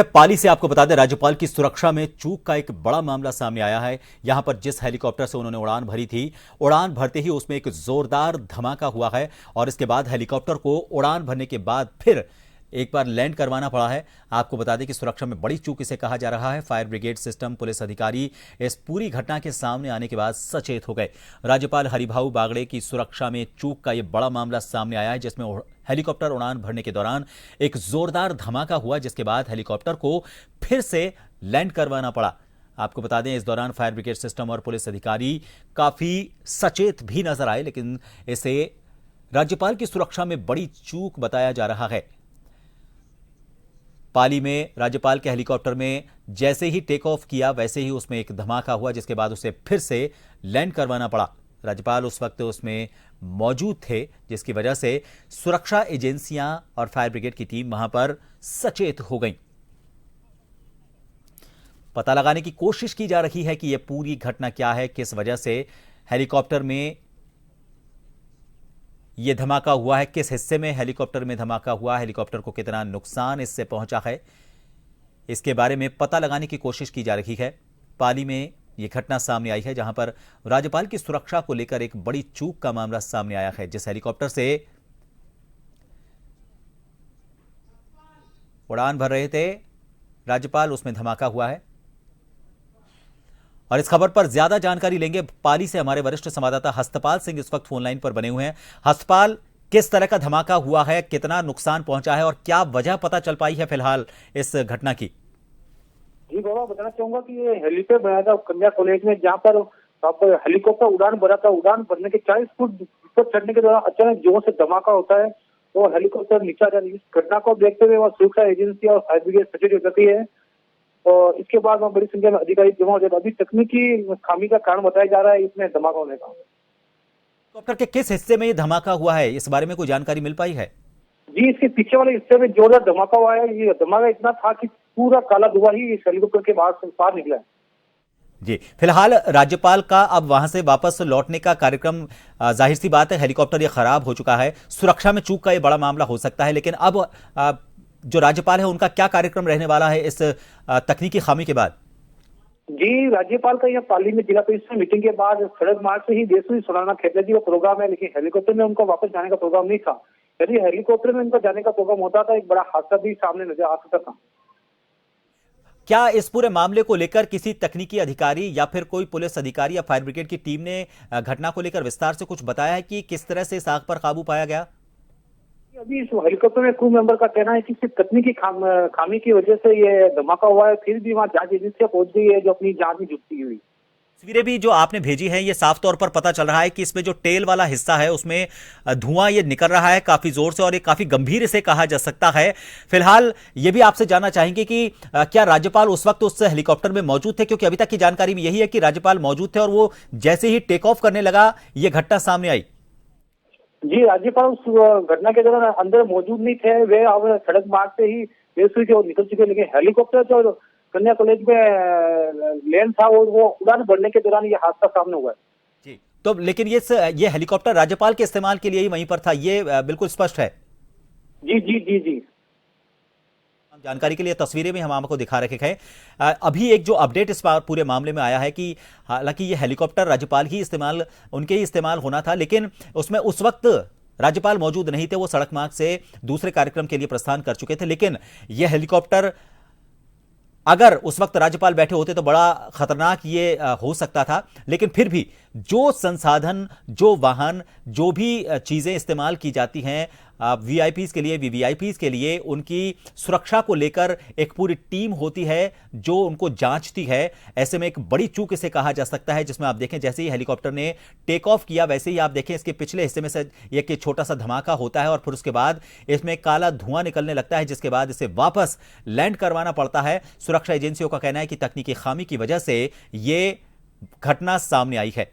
पाली से आपको बता दें, राज्यपाल की सुरक्षा में चूक का एक बड़ा मामला सामने आया है। यहां पर जिस हेलीकॉप्टर से उन्होंने उड़ान भरी थी, उड़ान भरते ही उसमें एक जोरदार धमाका हुआ है और इसके बाद हेलीकॉप्टर को उड़ान भरने के बाद फिर एक बार लैंड करवाना पड़ा है। आपको बता दें कि सुरक्षा में बड़ी चूक इसे कहा जा रहा है। फायर ब्रिगेड सिस्टम पुलिस अधिकारी इस पूरी घटना के सामने आने के बाद सचेत हो गए। राज्यपाल हरिभाऊ बागड़े की सुरक्षा में चूक का यह बड़ा मामला सामने आया है, जिसमें हेलीकॉप्टर उड़ान भरने के दौरान एक जोरदार धमाका हुआ, जिसके बाद हेलीकॉप्टर को फिर से लैंड करवाना पड़ा। आपको बता दें, इस दौरान फायर ब्रिगेड सिस्टम और पुलिस अधिकारी काफी सचेत भी नजर आए, लेकिन इसे राज्यपाल की सुरक्षा में बड़ी चूक बताया जा रहा है। पाली में राज्यपाल के हेलीकॉप्टर में जैसे ही टेक ऑफ किया, वैसे ही उसमें एक धमाका हुआ, जिसके बाद उसे फिर से लैंड करवाना पड़ा। राज्यपाल उस वक्त उसमें मौजूद थे, जिसकी वजह से सुरक्षा एजेंसियां और फायर ब्रिगेड की टीम वहां पर सचेत हो गई। पता लगाने की कोशिश की जा रही है कि यह पूरी घटना क्या है, किस वजह से हेलीकॉप्टर में यह धमाका हुआ है, किस हिस्से में हेलीकॉप्टर में धमाका हुआ, हेलीकॉप्टर को कितना नुकसान इससे पहुंचा है, इसके बारे में पता लगाने की कोशिश की जा रही है। पाली में यह घटना सामने आई है, जहां पर राज्यपाल की सुरक्षा को लेकर एक बड़ी चूक का मामला सामने आया है। जिस हेलीकॉप्टर से उड़ान भर रहे थे राज्यपाल, उसमें धमाका हुआ है। और इस खबर पर ज्यादा जानकारी लेंगे, पाली से हमारे वरिष्ठ संवाददाता हस्तपाल सिंह इस वक्त फोन लाइन पर बने हुए हैं। हस्तपाल, किस तरह का धमाका हुआ है, कितना नुकसान पहुंचा है और क्या वजह पता चल पाई है फिलहाल इस घटना की? जी बाबा, बताना चाहूंगा कि ये हेलीपैड बनाया था कन्या कॉलेज में, जहाँ पर हेलीकॉप्टर उड़ान भरा था। उड़ान भरने के 40 फुट ऊपर चढ़ने के दौरान अचानक जोर से धमाका होता है तो हेलीकॉप्टर नीचे आ जाती है। इस घटना को देखते हुए वह सुरक्षा एजेंसी और फायर ब्रिगेड सचेत हो जाती है और इसके बाद वहाँ बड़ी संख्या में अधिकारी जमा हो जाते हैं। अभी तकनीकी खामी का कारण बताया जा रहा है इसमें धमाका होने का। हेलीकॉप्टर के किस हिस्से में यह धमाका हुआ है, इस बारे में कोई जानकारी मिल पाई है? जी, इसके पीछे वाले हिस्से में जोरदार धमाका हुआ है। ये धमाका इतना था कि पूरा काला धुआं ही इस हेलीकॉप्टर के बाहर निकला है। जी, फिलहाल राज्यपाल का अब वहां से वापस लौटने का कार्यक्रम, जाहिर सी बात है हेलीकॉप्टर ये खराब हो चुका है, सुरक्षा में चूक का ये बड़ा मामला हो सकता है, लेकिन अब जो राज्यपाल है उनका क्या कार्यक्रम रहने वाला है इस तकनीकी खामी के बाद? जी, राज्यपाल का यह पाली में जिला परिषद मीटिंग के बाद सड़क मार्ग से ही देशों सालाना खेतली का प्रोग्राम है, लेकिन हेलीकॉप्टर में उनका वापस जाने का प्रोग्राम नहीं था। यदि हेलीकॉप्टर में उनका जाने का प्रोग्राम होता था, एक बड़ा हादसा भी सामने नजर आ सकता था। क्या इस पूरे मामले को लेकर किसी तकनीकी अधिकारी या फिर कोई पुलिस अधिकारी या फायर ब्रिगेड की टीम ने घटना को लेकर विस्तार से कुछ बताया है कि किस तरह से इस आग पर काबू पाया गया? अभी इस हेलीकॉप्टर में क्रू मेंबर का कहना है कि सिर्फ तकनीकी खामी की वजह से ये धमाका हुआ है। फिर भी वहाँ जांच एजेंसियां पहुंच गई है जो अपनी जांच में जुटी हुई। तस्वीरें भी जो आपने भेजी हैं, ये साफ तौर पर पता चल रहा है कि इसमें जो टेल वाला हिस्सा है उसमें धुआं ये निकल रहा है काफी जोर से और ये काफी गंभीर इसे कहा जा सकता है। फिलहाल ये भी आपसे जानना चाहेंगे कि क्या राज्यपाल उस वक्त उस हेलीकॉप्टर में मौजूद थे, क्योंकि अभी तक की जानकारी में यही है कि राज्यपाल मौजूद थे और वो जैसे ही टेक ऑफ करने लगा ये घटना सामने आई। जी, राज्यपाल उस घटना के दौरान अंदर मौजूद नहीं थे। वे अब सड़क मार्ग से ही बेसुई थे और निकल चुके, लेकिन हेलीकॉप्टर जो कन्या कॉलेज में लैंड था वो उड़ान भरने के दौरान ये हादसा सामने हुआ है। जी, तो लेकिन ये हेलीकॉप्टर राज्यपाल के इस्तेमाल के लिए ही वहीं पर था, ये बिल्कुल स्पष्ट है। जी जी जी जी, जानकारी के लिए तस्वीरें भी हम आपको दिखा रखे हैं। अभी एक जो अपडेट इस पूरे मामले में आया है कि हालांकि ये हेलीकॉप्टर राज्यपाल ही उनके ही इस्तेमाल होना था, लेकिन उसमें उस वक्त राज्यपाल मौजूद नहीं थे, वो सड़क मार्ग से दूसरे कार्यक्रम के लिए प्रस्थान कर चुके थे। लेकिन यह हेलीकॉप्टर अगर उस वक्त राज्यपाल बैठे होते तो बड़ा खतरनाक ये हो सकता था, लेकिन फिर भी जो संसाधन, जो वाहन, जो भी चीजें इस्तेमाल की जाती हैं वीआईपीज के लिए, वीवीआईपीज के लिए, उनकी सुरक्षा को लेकर एक पूरी टीम होती है जो उनको जांचती है। ऐसे में एक बड़ी चूक इसे कहा जा सकता है, जिसमें आप देखें जैसे ही हेलीकॉप्टर ने टेक ऑफ किया वैसे ही आप देखें इसके पिछले हिस्से में से एक छोटा सा धमाका होता है और फिर उसके बाद इसमें काला धुआं निकलने लगता है, जिसके बाद इसे वापस लैंड करवाना पड़ता है। सुरक्षा एजेंसियों का कहना है कि तकनीकी खामी की वजह से यह घटना सामने आई है।